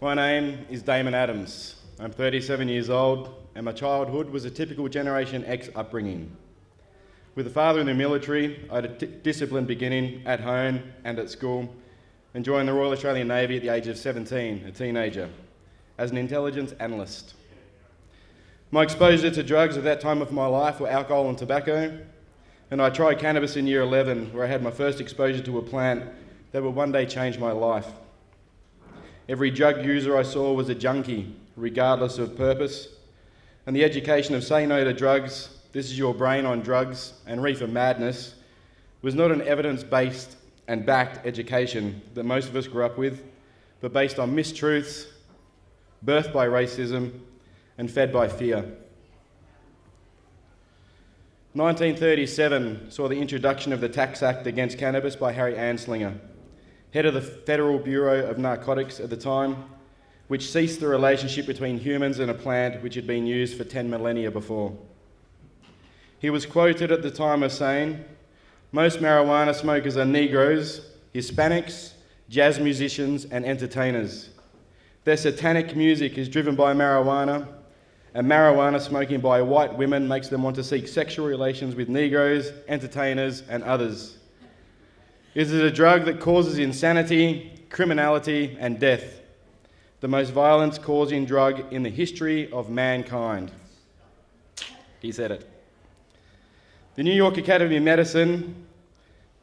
My name is Damon Adams. I'm 37 years old, and my childhood was a typical Generation X upbringing. With a father in the military, I had a disciplined beginning at home and at school, and joined the Royal Australian Navy at the age of 17, a teenager, as an Intelligence Analyst. My exposure to drugs at that time of my life were alcohol and tobacco, and I tried cannabis in year 11, where I had my first exposure to a plant that would one day change my life. Every drug user I saw was a junkie, regardless of purpose, and the education of say no to drugs, this is your brain on drugs, and reefer madness was not an evidence-based and backed education that most of us grew up with, but based on mistruths, birthed by racism, and fed by fear. 1937 saw the introduction of the Tax Act against cannabis by Harry Anslinger, head of the Federal Bureau of Narcotics at the time, which ceased the relationship between humans and a plant which had been used for 10 millennia before. He was quoted at the time as saying, "Most marijuana smokers are Negroes, Hispanics, jazz musicians and entertainers. Their satanic music is driven by marijuana, and marijuana smoking by white women makes them want to seek sexual relations with Negroes, entertainers and others. It is a drug that causes insanity, criminality and death, the most violence-causing drug in the history of mankind." He said it. The New York Academy of Medicine,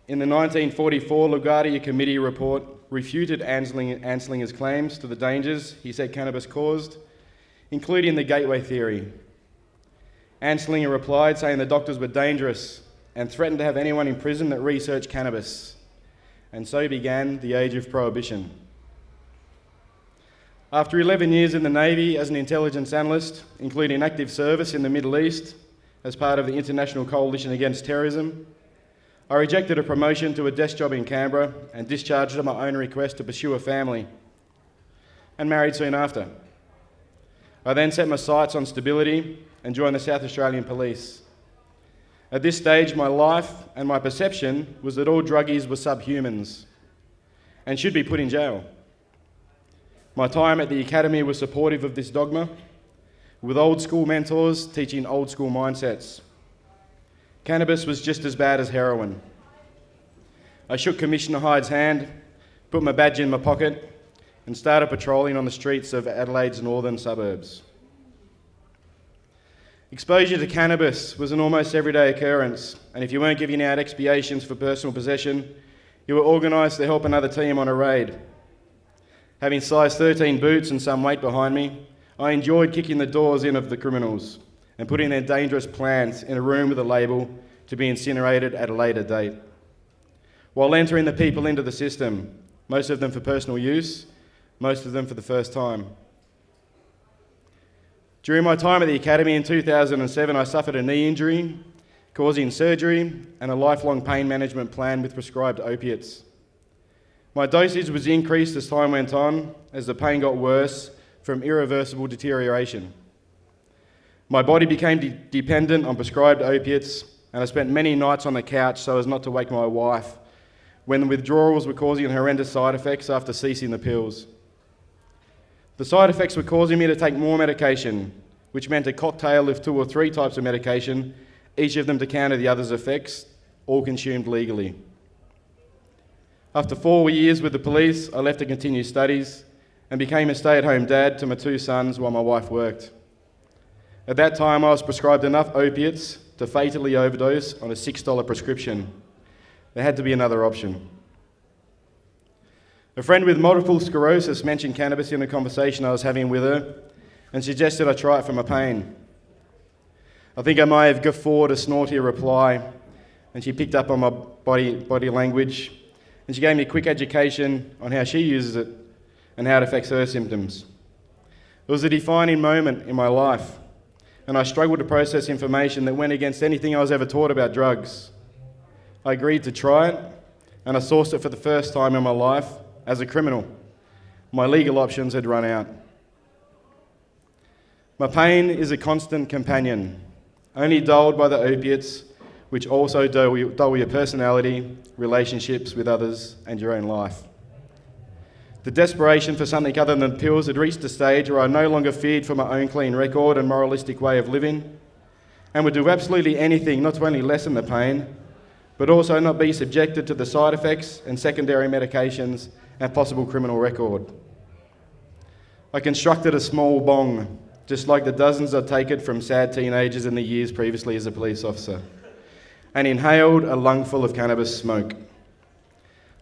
in the 1944 LaGuardia Committee report, refuted Anslinger's claims to the dangers he said cannabis caused, including the gateway theory. Anslinger replied saying the doctors were dangerous and threatened to have anyone in prison that researched cannabis. And so began the age of prohibition. After 11 years in the Navy as an intelligence analyst, including active service in the Middle East as part of the International Coalition Against Terrorism, I rejected a promotion to a desk job in Canberra and discharged at my own request to pursue a family, and married soon after. I then set my sights on stability and joined the South Australian Police. At this stage, my life and my perception was that all druggies were subhumans and should be put in jail. My time at the academy was supportive of this dogma, with old school mentors teaching old school mindsets. Cannabis was just as bad as heroin. I shook Commissioner Hyde's hand, put my badge in my pocket, and started patrolling on the streets of Adelaide's northern suburbs. Exposure to cannabis was an almost everyday occurrence, and if you weren't giving out expiations for personal possession, you were organised to help another team on a raid. Having size 13 boots and some weight behind me, I enjoyed kicking the doors in of the criminals and putting their dangerous plans in a room with a label to be incinerated at a later date, while entering the people into the system, most of them for personal use, most of them for the first time. During my time at the academy in 2007, I suffered a knee injury, causing surgery and a lifelong pain management plan with prescribed opiates. My dosage was increased as time went on, as the pain got worse from irreversible deterioration. My body became dependent on prescribed opiates, and I spent many nights on the couch so as not to wake my wife, when the withdrawals were causing horrendous side effects after ceasing the pills. The side effects were causing me to take more medication, which meant a cocktail of 2 or 3 types of medication, each of them to counter the other's effects, all consumed legally. After 4 years with the police, I left to continue studies and became a stay-at-home dad to my 2 sons while my wife worked. At that time, I was prescribed enough opiates to fatally overdose on a $6 prescription. There had to be another option. A friend with multiple sclerosis mentioned cannabis in a conversation I was having with her and suggested I try it for my pain. I think I may have guffawed a snorty reply, and she picked up on my body language, and she gave me a quick education on how she uses it and how it affects her symptoms. It was a defining moment in my life, and I struggled to process information that went against anything I was ever taught about drugs. I agreed to try it, and I sourced it for the first time in my life as a criminal. My legal options had run out. My pain is a constant companion, only dulled by the opiates, which also dull your personality, relationships with others, and your own life. The desperation for something other than pills had reached a stage where I no longer feared for my own clean record and moralistic way of living, and would do absolutely anything not to only lessen the pain, but also not be subjected to the side effects and secondary medications and possible criminal record. I constructed a small bong, just like the dozens I'd taken from sad teenagers in the years previously as a police officer, and inhaled a lungful of cannabis smoke.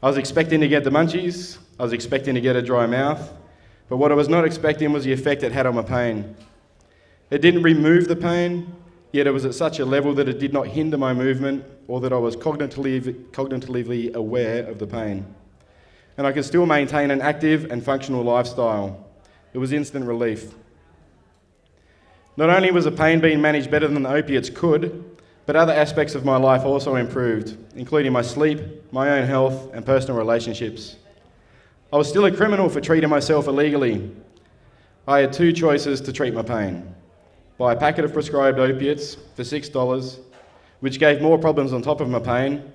I was expecting to get the munchies, I was expecting to get a dry mouth, but what I was not expecting was the effect it had on my pain. It didn't remove the pain, yet it was at such a level that it did not hinder my movement or that I was cognitively aware of the pain. And I could still maintain an active and functional lifestyle. It was instant relief. Not only was the pain being managed better than the opiates could, but other aspects of my life also improved, including my sleep, my own health, and personal relationships. I was still a criminal for treating myself illegally. I had two choices to treat my pain: buy a packet of prescribed opiates for $6, which gave more problems on top of my pain,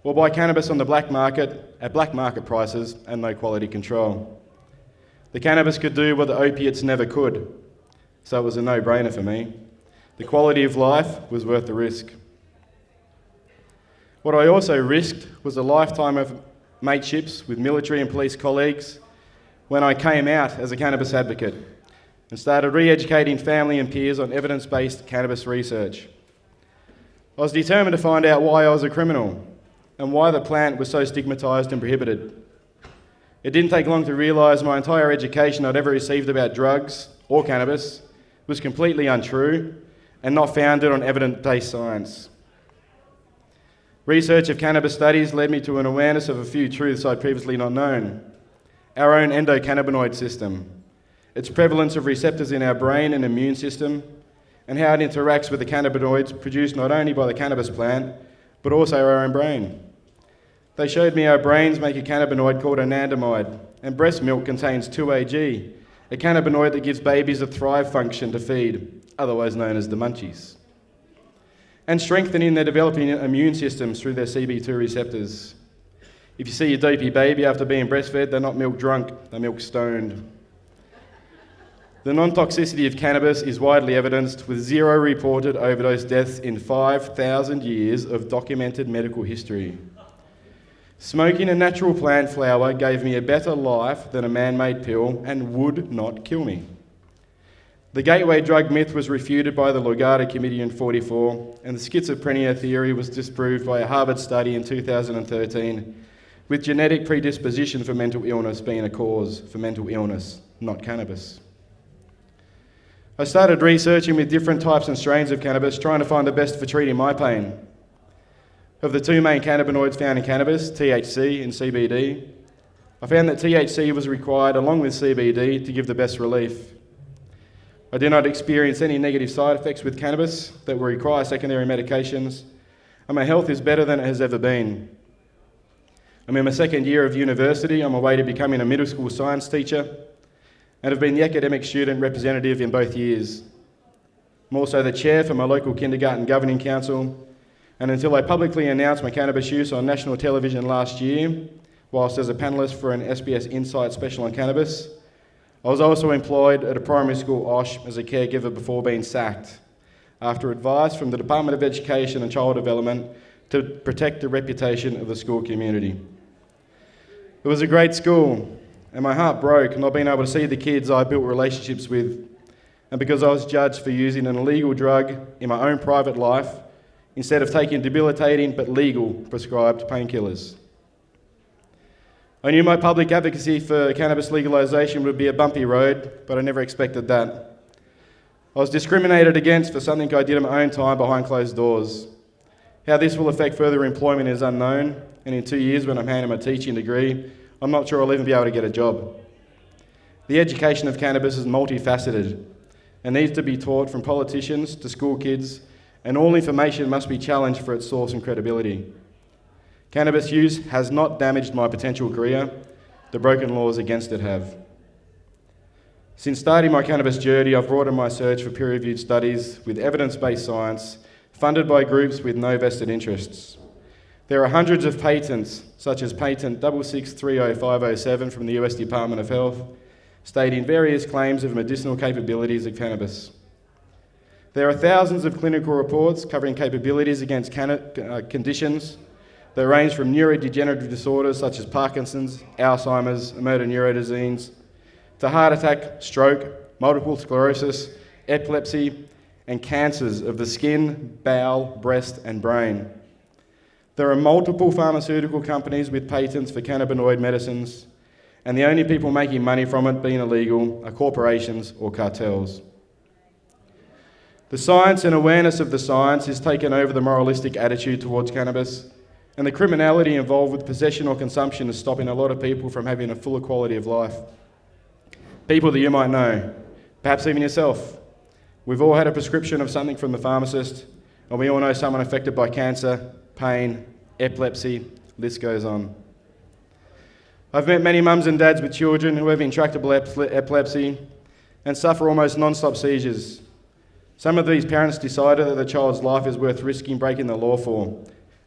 or buy cannabis on the black market at black market prices and no quality control. The cannabis could do what the opiates never could, so it was a no-brainer for me. The quality of life was worth the risk. What I also risked was a lifetime of mateships with military and police colleagues when I came out as a cannabis advocate and started re-educating family and peers on evidence-based cannabis research. I was determined to find out why I was a criminal and why the plant was so stigmatised and prohibited. It didn't take long to realise my entire education I'd ever received about drugs or cannabis was completely untrue and not founded on evidence-based science. Research of cannabis studies led me to an awareness of a few truths I'd previously not known. Our own endocannabinoid system, its prevalence of receptors in our brain and immune system, and how it interacts with the cannabinoids produced not only by the cannabis plant, but also our own brain. They showed me our brains make a cannabinoid called anandamide, and breast milk contains 2-AG, a cannabinoid that gives babies a thrive function to feed, otherwise known as the munchies, and strengthening their developing immune systems through their CB2 receptors. If you see a dopey baby after being breastfed, they're not milk drunk, they're milk stoned. The non-toxicity of cannabis is widely evidenced, with 0 reported overdose deaths in 5,000 years of documented medical history. Smoking a natural plant flower gave me a better life than a man-made pill and would not kill me. The gateway drug myth was refuted by the Lugard Committee in 1944, and the schizophrenia theory was disproved by a Harvard study in 2013, with genetic predisposition for mental illness being a cause for mental illness, not cannabis. I started researching with different types and strains of cannabis, trying to find the best for treating my pain. Of the two main cannabinoids found in cannabis, THC and CBD, I found that THC was required along with CBD to give the best relief. I did not experience any negative side effects with cannabis that will require secondary medications, and my health is better than it has ever been. I'm in my second year of university on my way to becoming a middle school science teacher, and have been the academic student representative in both years. I'm also the chair for my local kindergarten governing council, and until I publicly announced my cannabis use on national television last year, whilst as a panellist for an SBS Insight special on cannabis, I was also employed at a primary school OSH as a caregiver before being sacked, after advice from the Department of Education and Child Development to protect the reputation of the school community. It was a great school, and my heart broke not being able to see the kids I built relationships with, and because I was judged for using an illegal drug in my own private life instead of taking debilitating but legal prescribed painkillers. I knew my public advocacy for cannabis legalisation would be a bumpy road, but I never expected that. I was discriminated against for something I did in my own time behind closed doors. How this will affect further employment is unknown, and in 2 years when I'm handing my teaching degree, I'm not sure I'll even be able to get a job. The education of cannabis is multifaceted and needs to be taught from politicians to school kids, and all information must be challenged for its source and credibility. Cannabis use has not damaged my potential career, the broken laws against it have. Since starting my cannabis journey, I've broadened my search for peer-reviewed studies with evidence-based science, funded by groups with no vested interests. There are hundreds of patents, such as patent 6630507 from the US Department of Health, stating various claims of medicinal capabilities of cannabis. There are thousands of clinical reports covering capabilities against conditions that range from neurodegenerative disorders such as Parkinson's, Alzheimer's, and motor neuro disease, to heart attack, stroke, multiple sclerosis, epilepsy, and cancers of the skin, bowel, breast, and brain. There are multiple pharmaceutical companies with patents for cannabinoid medicines, and the only people making money from it being illegal are corporations or cartels. The science and awareness of the science has taken over the moralistic attitude towards cannabis, and the criminality involved with possession or consumption is stopping a lot of people from having a fuller quality of life. People that you might know, perhaps even yourself. We've all had a prescription of something from the pharmacist, and we all know someone affected by cancer, pain, epilepsy, list goes on. I've met many mums and dads with children who have intractable epilepsy and suffer almost non-stop seizures. Some of these parents decided that the child's life is worth risking breaking the law for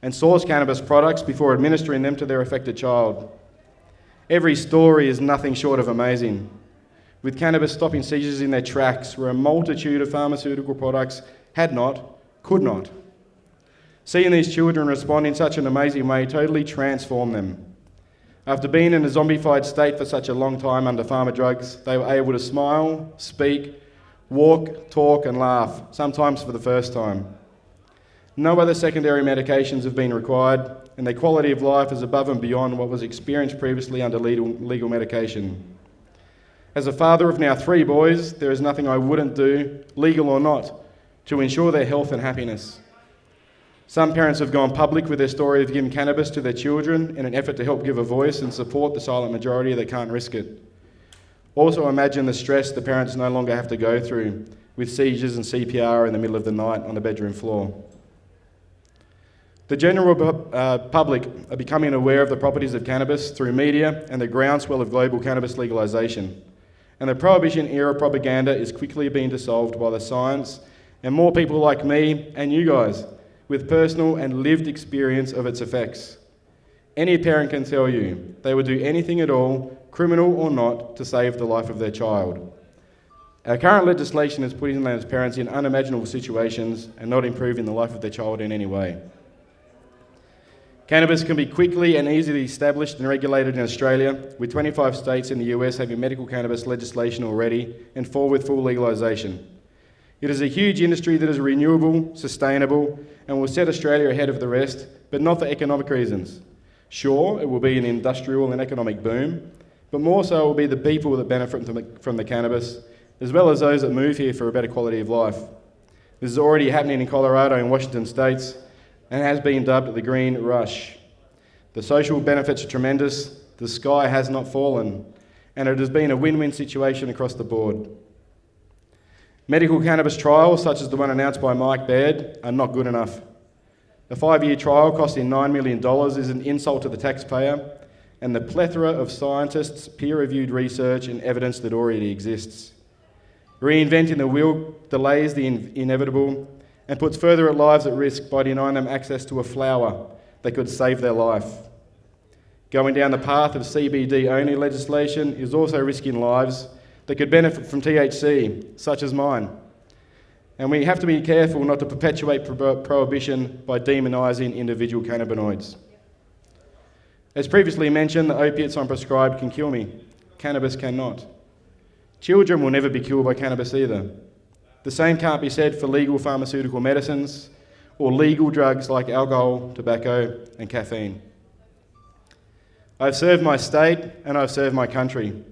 and source cannabis products before administering them to their affected child. Every story is nothing short of amazing, with cannabis stopping seizures in their tracks where a multitude of pharmaceutical products had not, could not. Seeing these children respond in such an amazing way totally transformed them. After being in a zombified state for such a long time under pharma drugs, they were able to smile, speak, walk, talk, and laugh, sometimes for the first time. No other secondary medications have been required, and their quality of life is above and beyond what was experienced previously under legal medication. As a father of now 3 boys, there is nothing I wouldn't do, legal or not, to ensure their health and happiness. Some parents have gone public with their story of giving cannabis to their children in an effort to help give a voice and support the silent majority that can't risk it. Also imagine the stress the parents no longer have to go through with seizures and CPR in the middle of the night on the bedroom floor. The general public are becoming aware of the properties of cannabis through media and the groundswell of global cannabis legalisation. And the Prohibition-era propaganda is quickly being dissolved by the science and more people like me and you guys with personal and lived experience of its effects. Any parent can tell you they would do anything at all, criminal or not, to save the life of their child. Our current legislation is putting those parents in unimaginable situations and not improving the life of their child in any way. Cannabis can be quickly and easily established and regulated in Australia, with 25 states in the US having medical cannabis legislation already and 4 with full legalisation. It is a huge industry that is renewable, sustainable, and will set Australia ahead of the rest, but not for economic reasons. Sure, it will be an industrial and economic boom, but more so it will be the people that benefit from the cannabis, as well as those that move here for a better quality of life. This is already happening in Colorado and Washington states, and has been dubbed the Green Rush. The social benefits are tremendous, the sky has not fallen, and it has been a win-win situation across the board. Medical cannabis trials, such as the one announced by Mike Baird, are not good enough. A 5-year trial costing $9 million is an insult to the taxpayer and the plethora of scientists, peer-reviewed research and evidence that already exists. Reinventing the wheel delays the inevitable and puts further lives at risk by denying them access to a flower that could save their life. Going down the path of CBD-only legislation is also risking lives that could benefit from THC, such as mine. And we have to be careful not to perpetuate prohibition by demonising individual cannabinoids. As previously mentioned, the opiates I'm prescribed can kill me. Cannabis cannot. Children will never be killed by cannabis either. The same can't be said for legal pharmaceutical medicines or legal drugs like alcohol, tobacco, and caffeine. I've served my state and I've served my country.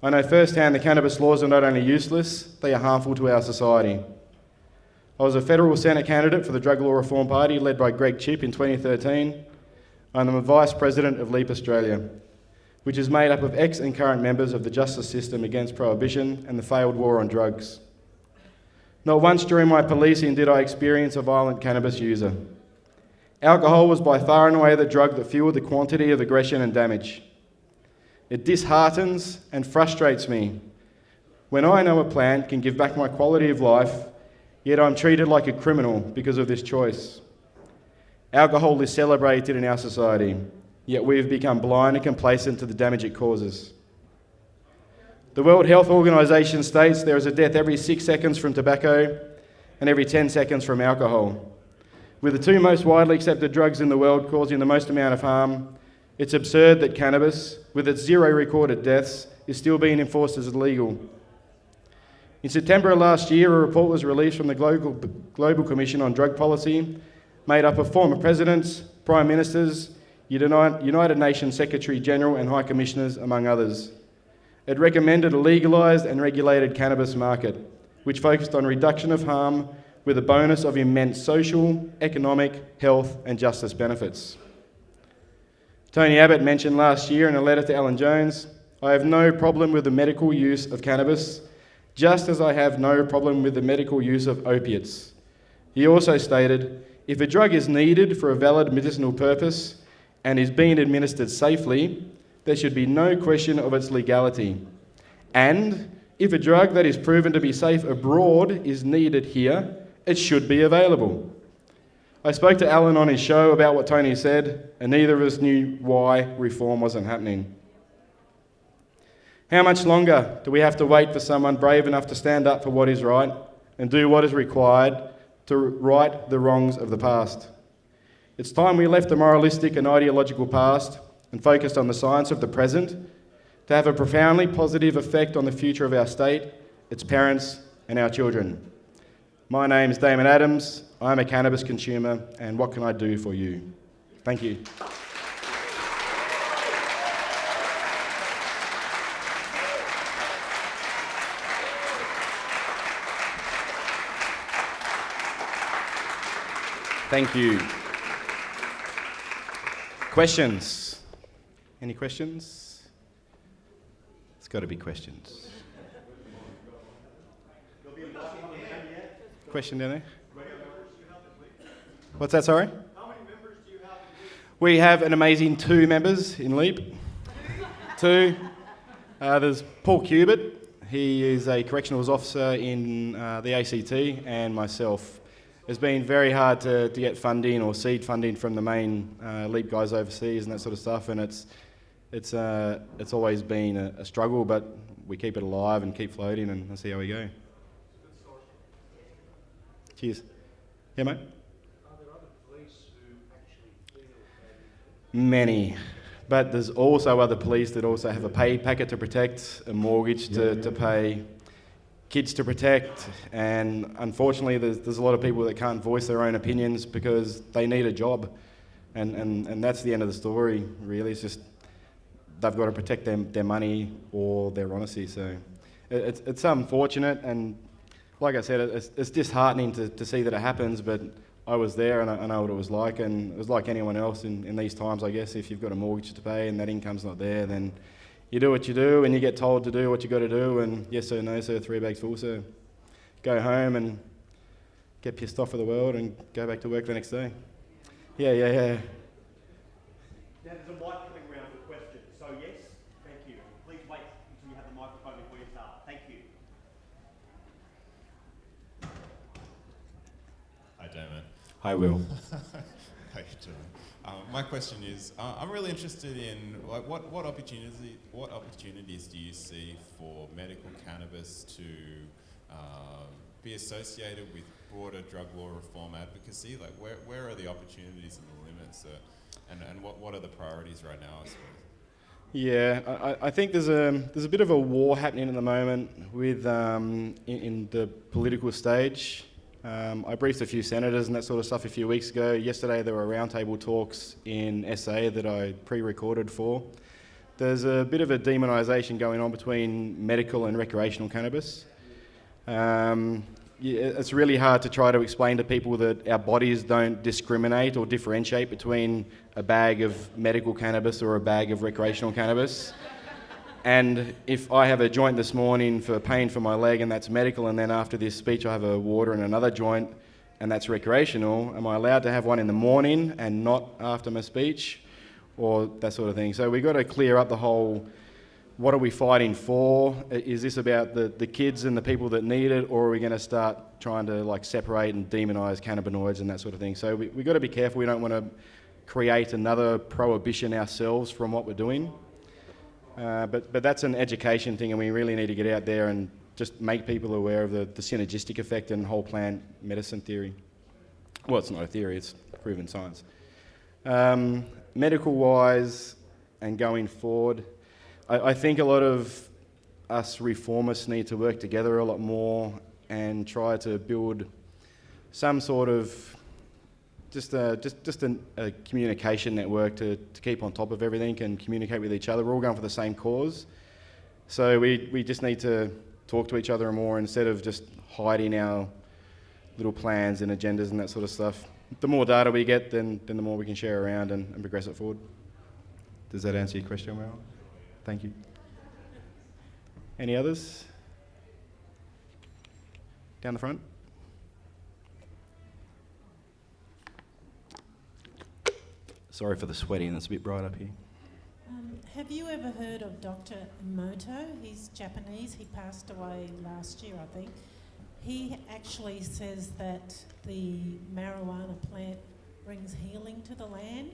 I know firsthand the cannabis laws are not only useless, they are harmful to our society. I was a federal Senate candidate for the Drug Law Reform Party led by Greg Chipp in 2013, and I'm a Vice President of LEAP Australia, which is made up of ex and current members of the Justice System Against Prohibition and the failed war on drugs. Not once during my policing did I experience a violent cannabis user. Alcohol was by far and away the drug that fueled the quantity of aggression and damage. It disheartens and frustrates me when I know a plant can give back my quality of life, yet I'm treated like a criminal because of this choice. Alcohol is celebrated in our society, yet we have become blind and complacent to the damage it causes. The World Health Organization states there is a death every 6 seconds from tobacco and every 10 seconds from alcohol. With the two most widely accepted drugs in the world causing the most amount of harm, it's absurd that cannabis, with its 0 recorded deaths, is still being enforced as illegal. In September of last year, a report was released from the Global Commission on Drug Policy, made up of former presidents, prime ministers, United Nations Secretary General and High Commissioners, among others. It recommended a legalised and regulated cannabis market, which focused on reduction of harm with a bonus of immense social, economic, health and justice benefits. Tony Abbott mentioned last year in a letter to Alan Jones, "I have no problem with the medical use of cannabis, just as I have no problem with the medical use of opiates." He also stated, "If a drug is needed for a valid medicinal purpose and is being administered safely, there should be no question of its legality. And if a drug that is proven to be safe abroad is needed here, it should be available." I spoke to Alan on his show about what Tony said, and neither of us knew why reform wasn't happening. How much longer do we have to wait for someone brave enough to stand up for what is right and do what is required to right the wrongs of the past? It's time we left the moralistic and ideological past and focused on the science of the present to have a profoundly positive effect on the future of our state, its parents and our children. My name is Damon Adams, I'm a cannabis consumer, and what can I do for you? Thank you. Thank you. Questions? Any questions? It's got to be questions. Question down there? What's that, sorry? How many members do you have? We have an amazing 2 members in LEAP. 2. There's Paul Cubit. He is a correctionals officer in the ACT, and myself. It's been very hard to get funding or seed funding from the main LEAP guys overseas and that sort of stuff, and it's always been a struggle, but we keep it alive and keep floating and see how we go. Cheers. Yeah, mate? Are there other police who actually feel Many. But there's also other police that also have a pay packet to protect, a mortgage to pay, kids to protect, and unfortunately there's a lot of people that can't voice their own opinions because they need a job. And that's the end of the story, really. It's just they've got to protect their money or their honesty. So it's unfortunate, and like I said, it's disheartening to see that it happens, but I was there and I know what it was like, and it was like anyone else in these times, I guess. If you've got a mortgage to pay and that income's not there, then you do what you do and you get told to do what you got to do, and yes sir, no sir, 3 bags full sir. Go home and get pissed off with the world and go back to work the next day. Yeah. Now there's a mic coming around with questions, so yes, thank you. Please wait until you have the microphone before you start. Thank you. Hi, Damon. Hi, Will. How you doing? My question is, I'm really interested in what opportunities do you see for medical cannabis to be associated with broader drug law reform advocacy? Like, where are the opportunities and the limits, and what are the priorities right now, I suppose? Yeah, I think there's a bit of a war happening at the moment with in the political stage. I briefed a few senators and that sort of stuff a few weeks ago. Yesterday there were roundtable talks in SA that I pre-recorded for. There's a bit of a demonisation going on between medical and recreational cannabis. It's really hard to try to explain to people that our bodies don't discriminate or differentiate between a bag of medical cannabis or a bag of recreational cannabis. And if I have a joint this morning for pain for my leg and that's medical, and then after this speech I have a water and another joint and that's recreational, am I allowed to have one in the morning and not after my speech, or that sort of thing? So we've got to clear up the whole what are we fighting for? Is this about the kids and the people that need it, or are we going to start trying to like separate and demonise cannabinoids and that sort of thing? So we've got to be careful. We don't want to create another prohibition ourselves from what we're doing. But that's an education thing, and we really need to get out there and just make people aware of the synergistic effect and whole plant medicine theory. Well, it's not a theory, it's proven science. Medical-wise and going forward, I think a lot of us reformists need to work together a lot more and try to build some sort of just a communication network to keep on top of everything and communicate with each other. We're all going for the same cause. So we just need to talk to each other more instead of just hiding our little plans and agendas and that sort of stuff. The more data we get, then the more we can share around and progress it forward. Does that answer your question well? Thank you. Any others? Down the front. Sorry for the sweating, it's a bit bright up here. Have you ever heard of Dr. Emoto? He's Japanese. He passed away last year, I think. He actually says that the marijuana plant brings healing to the land.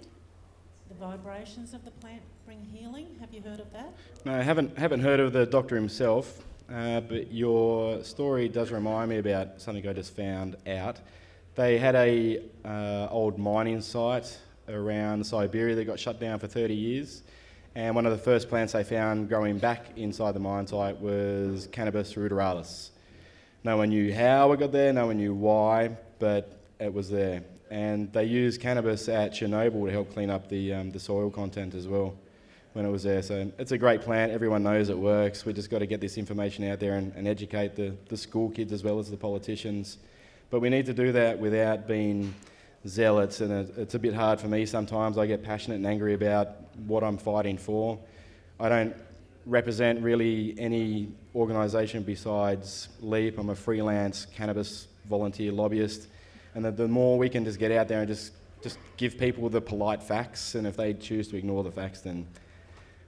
The vibrations of the plant bring healing. Have you heard of that? No, I haven't heard of the doctor himself, but your story does remind me about something I just found out. They had a old mining site around Siberia that got shut down for 30 years, and one of the first plants they found growing back inside the mine site was Cannabis ruderalis. No one knew how it got there, no one knew why, but it was there. And they used cannabis at Chernobyl to help clean up the soil content as well when it was there. So it's a great plant, everyone knows it works. We just got to get this information out there and educate the school kids as well as the politicians. But we need to do that without being zealots, and it's a bit hard for me sometimes. I get passionate and angry about what I'm fighting for. I don't represent really any organisation besides LEAP. I'm a freelance cannabis volunteer lobbyist. And the more we can just get out there and just give people the polite facts, and if they choose to ignore the facts, then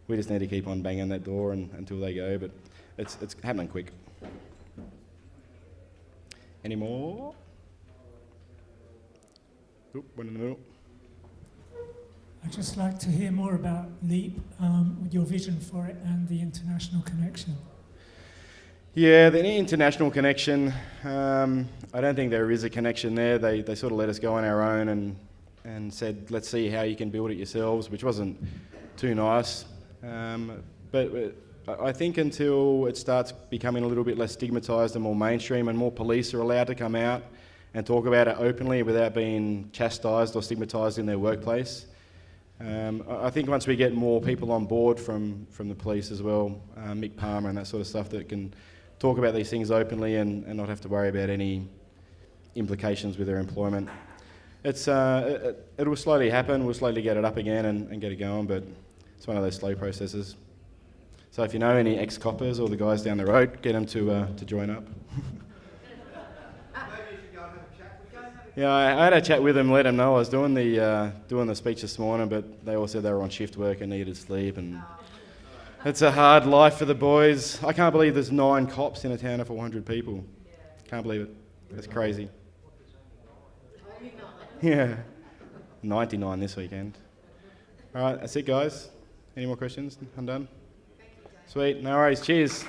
we just need to keep on banging that door until they go. But it's happening quick. Any more? Oop, one in the middle. I'd just like to hear more about LEAP, your vision for it, and the international connection. Yeah, the international connection, I don't think there is a connection there. They sort of let us go on our own and said, let's see how you can build it yourselves, which wasn't too nice. But I think until it starts becoming a little bit less stigmatised and more mainstream, and more police are allowed to come out and talk about it openly without being chastised or stigmatised in their workplace. I think once we get more people on board from the police as well, Mick Palmer and that sort of stuff, that can talk about these things openly and not have to worry about any implications with their employment. It will slowly happen. We'll slowly get it up again and get it going, but it's one of those slow processes. So if you know any ex-coppers or the guys down the road, get them to join up. Yeah, I had a chat with them, let them know I was doing the speech this morning, but they all said they were on shift work and needed sleep, and it's a hard life for the boys. I can't believe there's 9 cops in a town of 400 people. Can't believe it. It's crazy. Yeah, 99 this weekend. All right, that's it, guys. Any more questions? I'm done. Sweet, no worries. Cheers.